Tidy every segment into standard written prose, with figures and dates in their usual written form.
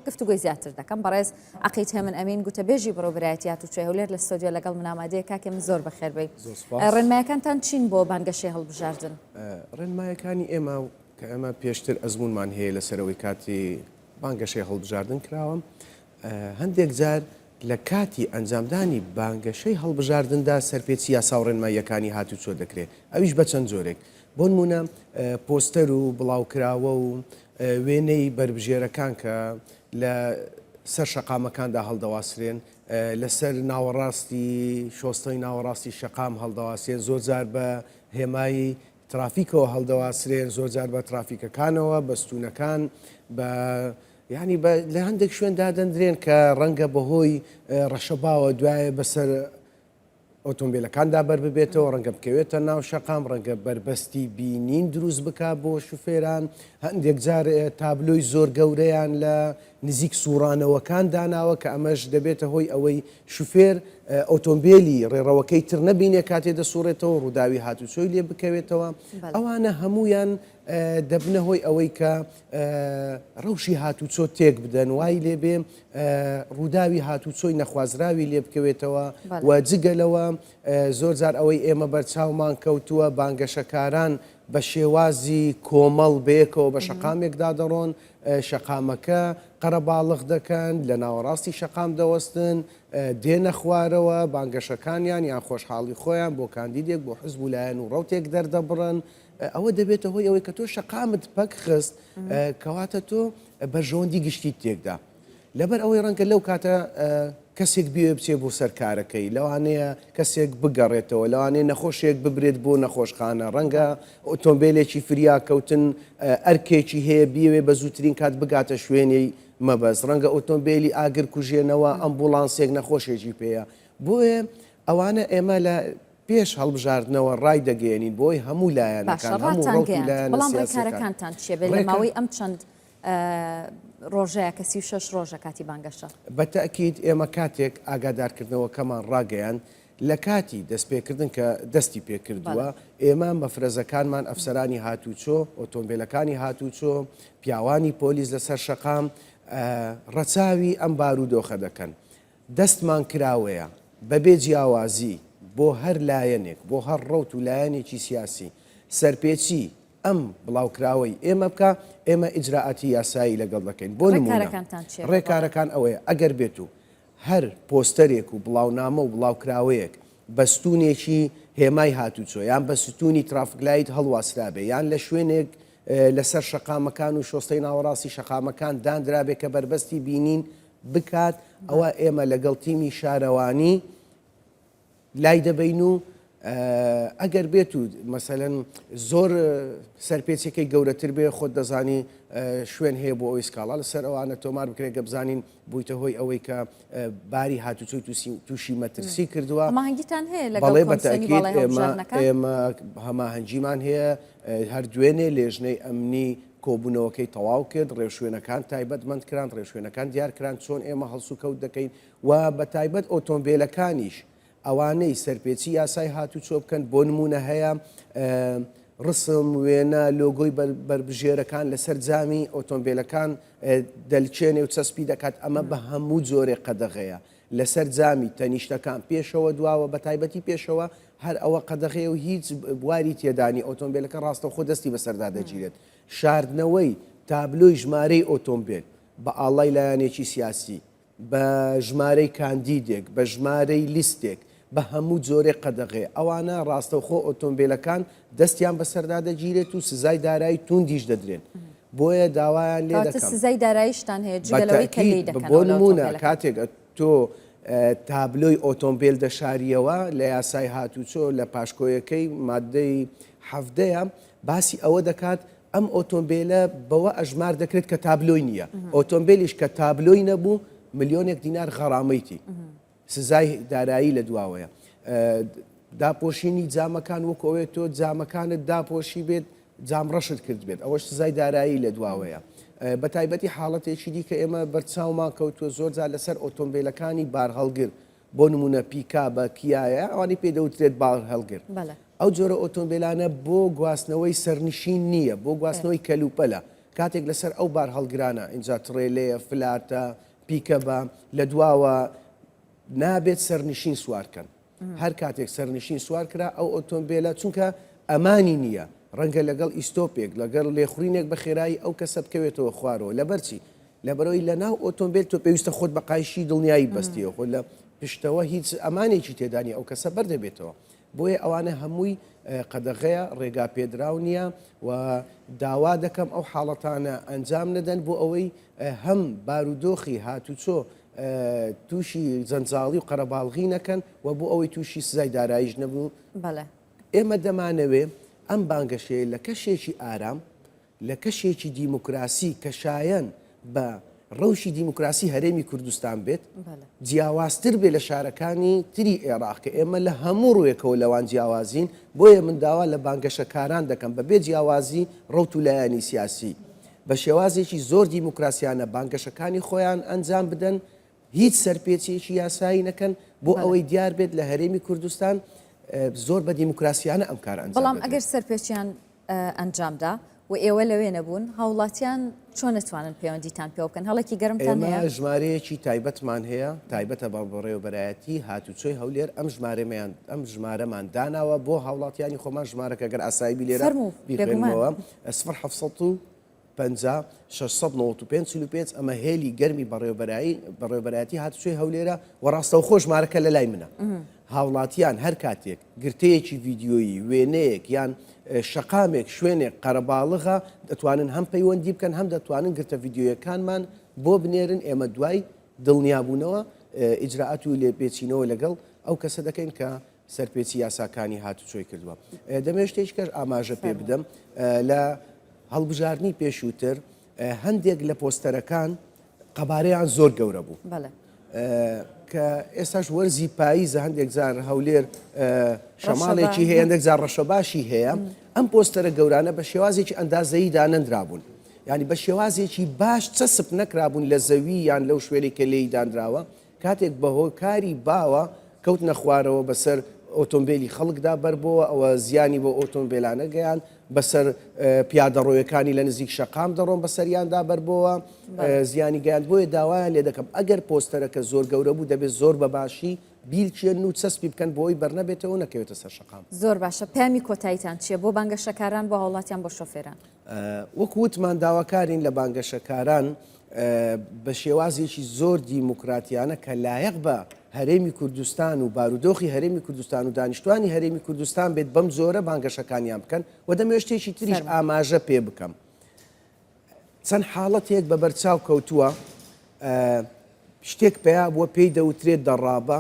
گفتوگۆی زیاتر دەکەم بەڕێز عەقیل هێمن ئەمین گوتەبێژی بەڕێوەبەرایەتیات و توێهولێر لە ستۆدیۆ لەگەڵ من ئامادەیە کاکێم زۆر بەخێربێت. ڕێنمایەکانتان چین بۆ بانگەشەی هەڵبژاردن؟ ڕێنمایەکانی ئێمە کە ئەمە پێشتر ئەزمونمان هەیە لەسەرەوەی کاتی بانگەشەی هەڵبژاردن کراوە، هەندێک جار لە کاتی ئەنجامدانی بانگەشەی هەڵبژاردندا سەرپێچی یاسا و ڕێنماییەکانی هاتوچۆ دەکرێت. ئەویش بە چەند جۆرێک، بۆ نمونە پۆستەر و بڵاوکراوە و وێنەی بربژێرەکان کە لە سەر شەقامەکاندا هەڵدەواسرێن، لەسەر ناوەڕاستی شۆستەی ناوەڕاستی شەقام هەڵدەواسرێن، زۆر جار بە هێمایی ترافیکەوە هەڵدەواسرێن، زۆر جار بە ترافیکەکانەوە، بە ستوونەکان، بە یعنی لە هەندێک شوێن دادەندرێن کە ڕەنگە بەهۆی ڕەشەباوە دوایە بەسەر ئۆتۆمبیلەکاندا بەر ببێتەوە، ڕەنگە بکەوێتە ناو شەقام، ڕەنگە بربەستی بینین دروست بکە بۆ شوفێران. هەندێک جار تابلۆی زۆر گەورەیان لە نزیک سوورانەوەکان داناوە کە ئەمەش دەبێتە هۆی ئەوەی شوفێر ئۆتۆمبیلی ڕێڕەوەکەی تر نەبینێ کاتێ دەسوڕێتەوە ڕووداوی هاتوچۆی لێ بکەوێتەوە. ئەوانە هەمویان دەبنە هۆی ئەوەی کە ڕەوشی هاتوچۆ تێک بدەن، وای لێبێ ڕووداوی هاتوچۆی نەخوازراوی لێ بکەوێتەوە. و جگەلەوە زۆر جار ئەوەی ئێمە بەرچاومان کەوتووە بانگەشەکاران بە شێوازی کۆمەڵ بەیەکەوە بە شەقامێکدا دەڕۆن، شەقامەکە قەرەباڵغ دەکەن، لە ناوەڕاستی شەقام دەوەستن، دێنە خوارەوە بانگەشەکانیان یان خۆشحاڵی خۆیان بۆ کاندیدێک بۆ حزب و لایەن و ڕەوتێک دەردەبڕن. ئەوە دەبێتە هۆی ئەوەی کە تۆ شەقامت پەک خست کەواتە تۆ بەرژەوەندی گشتی تێکدا. لەبەر ئەوەی ڕەنگە لەو کاتە کەسێک بێ بچێ بۆ سەرکارەکەی، لەوانەیە کەسێک بگەڕێتەوە، لەوانەیە نەخۆشێک ببرێت بۆ نەخۆشخانە، ڕەنگە ئۆتۆمبیلێکی فریا کەوتن ئەرکێکی هەیە بیوێ بە زووترین کات بگاتە شوێنی مەبەست، ڕەنگە ئۆتۆمبیلی ئاگر کوژێنەوە ئەمبوڵانسێک نەخۆشێکی پێەیە. بۆیە ئەوانە ئێمە لە پێش هەڵبژاردنەوە ڕای دەگەێنین بۆی هەموو لایەنەکان هەموو ڕۆکیلایەنە بەڵام ڕێکارەکانتان چیە بێت لە ماوەی ئەم چەند ڕۆژەیە کە 36 ڕۆژە کاتی بانگەشە؟ بەتەکید ئێمە کاتێک ئاگادارکردنەوەکەمان ڕاگەیان لە کاتی دەستپێکردن کە دەستی پێکردووە، ئێمە مەفرەزەکانمان ئەفسەرانی هاتوچۆ، ئۆتۆمبیلەکانی هاتوچۆ، پیاوانی پۆلیس لەسەر شەقام ڕەچاوی ئەم بارودۆخە دەکەن. دەستمان کراوەیە بەبێ جیاوازی بۆ هەر لایەنێک، بۆ هەر ڕەوت و لایەنێکی سیاسی سەرپێچی ئەم بڵاوکراوەی ئێمە بکە، ئێمە ئیجراعاتی یاسایی لەگەڵ دەکەین. بۆ نمونە ڕێکارەکان ئەوەیە ئەگەر بێت و هەر پۆستەرێک و بڵاونامە و بڵاوکراوەیەک بە ستونێکی هێمای هاتوچۆ یان بە ستونی ترافگلایت هەڵواسرابێ یان لە شوێنێک لەسەر شەقامەکان و شۆستەی ناوەڕاستی شەقامەکان دانرابێت کە بربەستی بینین بکات، ئەوە ئێمە لەگەڵ تیمی شارەوانی لای دەبین و ئەگەر بێت و مەسەلەن زۆر سەرپێچەکەی گەورەتر بێ خۆت دەزانی شوێن هەیە بۆ ئەوی سکاڵا لەسەر ئەوانە تۆمار بکرێت کە بزانین بوویتە هۆی ئەوەی کە باری هاتوچۆی تووشی مەترسی کردووە. هەماهەنگیتان هەیە بەڵێ بەتاکید ئێمە هەماهەنگیمان هەیە، هەر دوێنێ لێژنەی ئەمنی کۆبوونەوەکەی تەواو کرد، ڕێوشوێنەکان تایبەتمەند کران، ڕێوشوێنەکان دیارکران چۆن ئێمە هەڵسو کەوت دەکەین و بە تایبەت ئۆتۆمبیلەکانیش ئەوانەی سەرپێچی یاسای هاتوچۆ بکەن. بۆ نمونە هەیە ڕسم وێنە لۆگۆی بربژێرەکان لەسەر جامی ئۆتۆمبیلەکان دەلچێنێ و چەسپی دەکات، ئەمە بە هەموو جۆرێک قەدەغەیە لەسەر جامی تەنیشتەکان پێشەوە دواوە بە تایبەتی پێشەوە هەر ئەوە قەدەغەیە و هیچ بواری تێدانی ئۆتۆمبیلەکە ڕاستە خۆ دەستی بەسەردا دەگیرێت. شاردنەوەی تابلۆی ژمارەی ئۆتۆمبیل بە ئاڵای لایەنێکی سیاسی، بە ژمارەی کاندیدێک، بە ژمارەی لیستێک، بە هەموو جۆرێک قەدەغێ ئەوانە ڕاستەوخۆ ئۆتۆمبیلەکان دەستیان بەسەردا دەگیرێت و سزای دارایی توندیش دەدرێن. بۆیە داوایان لێ دەکەم سزای داراییشتان هەیە جگەلەوەی کە لێی دەکەن. بۆ نمونە کاتێک تۆ تابلۆی ئۆتۆمبیل دەشاریەوە لە یاسای هاتوچۆ لە پاشکۆیەکەی مادەی 17 باسی ئەوە دەکات ئەم ئۆتۆمبیلە بەوە ئەژمار دەکرێت کە تابلۆی نییە، ئۆتۆمبیلیش کە تابلۆی نەبوو ملیۆنێک دینار غەڕامەیتی سزای دارایی لە دواوەیە. داپۆشینی جامەکان وەکەوێت تۆ جامەکانت داپۆشی بێت جام ڕەشت کرد بێت، ئەوەش سزای دارایی لە دواوەیە. بە تایبەتی حاڵەتێکی دی کە ئێمە بەرچاومان کەوتووە زۆرجار لەسەر ئۆتۆمبیلەکانی بار هەڵگر، بۆ نمونە پیکا بە کیایە ئەوانی پێدەوترێت بار هەڵگر. ئەو جۆرە ئۆتۆمبیلانە بۆ گواستنەوەی سەرنشین نییە، بۆ گواستنەوەی کەلوپەلە، کاتێک لەسەر ئەو بار هەڵگرانە اینجا تڕێلەیە فلاتە پیکەبە لە دواوە نابێت سەرنشین سوارکەن هەر کاتێک سەرنشین سوار کرا ئەو ئۆتۆمبیلە چونکە ئەمانی نییە ڕەنگە لەگەڵ ئیسۆپێک لەگەڵ لێخورینێک بە خێرایی ئەو کەسە بکەوێتەوە خوارەوە لەبەرچی لەبەرەوەی لە ناو ئۆتۆمبیل تۆ پێویستە خۆت بە قایشی دڵنیایی بەستیەوە خۆ لە پشتەوە هیچ ئەمانێکی تێدانی ئەو کەسە بەردەبێتەوە بۆیە ئەوانە هەمووی قەدەغەیە ڕێگا پێدراو نییە و داوا دەکەم ئەو حاڵەتانە ئەنجام نەدەن بۆ ئەوەی هەم بارودۆخی هاتوچۆ تووشی زەنجاڵی و قەرەباڵغی نەکەن و بۆ ئەوەی تووشی سزای داراییش نەبوو ئێمە دەمانەوێ ئەم بانگەشەیە لە کەشێکی ئارام لە کەشێکی دیموکراسی کە شایەن بە ڕەوشی دیموکراسی هەرێمی کوردستان بێت جیاوازتر بێ لە شارەکانی تری عێراق کە ئێمە لە هەموو ڕوویەکەوە لەوان جیاوازین بۆیە من داوا لە بانگەشەکاران دەکەم بەبێ جیاوازی ڕەوت و لایەنی سیاسی بە شێوازێکی زۆر دیموکراسیانە بانگەشەکانی خۆیان ئەنجام بدەن هیچ سەرپێچێکی یاسایی نەکەن بۆ ئەوەی دیار بێت لە هەرێمی کوردستان زۆر بە دیموکراسیانە ئەم کار ئەنجام بەڵام ئەگەر سەرپێچیان ئەنجامدا و ئێوە لەوێ نەبوون هاوڵاتیان چۆن نتوانن پەیوەندیتان پێ بکەن هەڵێکی گەرمتان هەیە ژمارەیەکی تایبەتمان هەیە تایبەتە بە بەڕێوەبەرایەتی هاتوچۆی هەولێر ئەم ژمارەمان داناوە بۆ هاوڵاتیانی خۆمان ژمارەکە گەر ئاسایبی لێرە بیخێنەوە 50 695 ئەمە هێلی گەرمی بەڕێوەبەرایەتی هاتوچۆی هەولێرە و ڕاستەوخۆ ژمارەکە لە لای منە هاوڵاتیان هەر کاتێک گرتەیەکی ڤیددیۆیی وێنەیەک یان شەقامێک شوێنێک قەرەباڵغا دەتوانن هەم پەیوەندی بکەن هەم دەتوانن گرتە ڤیددیۆیەکانمان بۆ بنێرن ئێمە دوای دڵنیابوونەوە ئیجراعات و لێپێچینەوە لەگەڵ ئەو کەسە دەکەین کە سەرپێچی یاساکانی هاتوچۆی کردووە دەمێ شتێککەش ئاماژە پێ بدەم لە هەڵبژارنی پێشووتر هەندێک لە پۆستەرەکان قەبارەیان زۆر گەورە بوو کە ئێستاش وەرزی پاییزە هەندێک جار هەولێر شەماڵێکی هەیە هەندێک جار ڕەشەباشی هەیە ئەم پۆستەرە گەورانە بە شێوازێکی ئەندازەیی دانەندرابوون یعنی بە شێوازێکی باش چەسب نەکرابوون لە زەوی یان لەو شوێنێک کە لێی دانراوە کاتێک بەهۆی کاری باوە کەوت نەخوارەوە بەسەر ئۆتۆمبیلی خەڵکدا بەربەوە ئەوە زیانی بۆ ئۆتۆمبیلانە گەیان بەسەر پیادەڕۆیەکانی لە نزیک شەقام دەڕۆن بەسەریاندا بەربەوە زیانی گەیان بۆیە داوایان لێ دەکەم ئەگەر پۆستەرەکە زۆر گەورە بوو دەبێت زۆر بەباشی بیلچێن و چەسبی بکەن بۆی بەرنەبێتەوە نەکەوێتە سەر شەقام زۆر باشە پامی کۆتاییتان چییە بۆ بانگەشەکاران بۆ هاوڵاتیان بۆ شۆفێران وەک وتمان داواکارین لە بانگەشەکاران بە شێوازێکی زۆر دیموکراتیانە کە لایەق بە هەرێمی کوردستان و بارودۆخی هەرێمی کوردستان و دانیشتوانی هەرێمی کوردستان بێت بەم زۆرە بانگەشەکانیان بکەن و دەمێ شتێکی تریش ئاماژە پێ بکەم چەند حاڵەتێک بە بەرچاو کەوتووە شتێک پێیا بووە پێی دەوترێت دەڕابە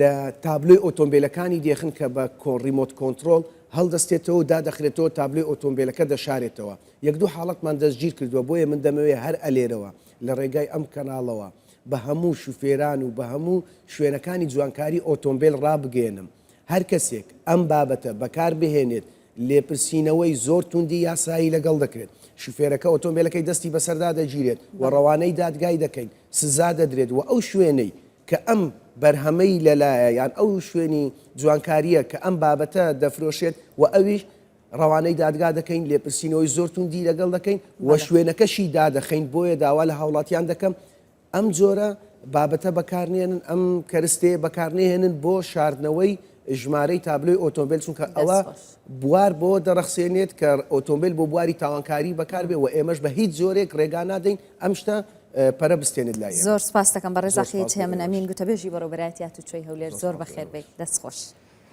لە تابلۆی ئۆتۆمبیلەکانی دێخن کە بە ریمۆت کۆنتترۆل هەڵدەستێتەوە و دادەخرێتەوە تابلۆی ئۆتۆمبیلەکە دەشارێتەوە یەک دوو حاڵەتمان دەستگیر کردووە بۆیە من دەمەوێت هەر ئەلێرەوە لە ڕێگای ئەم کەناڵەوە بە هەموو شوفێران و بە هەموو شوێنەکانی جوانکاری ئۆتۆمبیل ڕابگەێنم هەر کەسێک ئەم بابەتە بەکار بهێنێت لێپرسینەوەی زۆر توندی یاسایی لەگەڵ دەکرێت شوفێرەکە ئۆتۆمبیلەکەی دەستی بەسەردا دەگیرێت و ڕەوانەی دادگای دەکەین سزا دەدرێت و ئەو شوێنەی کە ئەم بەرهەمەی لەلایە یان ئەو شوێنی جوانکاریە کە ئەم بابەتە دەفرۆشێت و ئەویش ڕەوانەی دادگا دەکەین لێپرسینەوەی زۆر توندی لەگەڵ دەکەین و شوێنەکەشی دادەخەین بۆیە داوا لە هاوڵاتیان دەکەم ئەم جۆرە بابەتە بەکارنێنن ئەم کەرستەیە بەکارنێهێنن بۆ شاردنەوەی ژمارەی تابلۆی ئۆتۆمبیل چونکە ئەوە بوار بۆ دەرەخسێنێت کە ئۆتۆمبیل بۆ بواری تاوانکاری بەکاربێ و ئێمەش بە هیچ زۆرێک ڕێگا نادەین ئەم شتە پەرە بستێنێت لای زۆر سپاس دەکەم بە ڕێزاخی من ئەمین گوتەبێژی بەڕێوەبەرایەتی هاتوچۆی هەولێر زۆر بەخێر بێت دەستخۆش.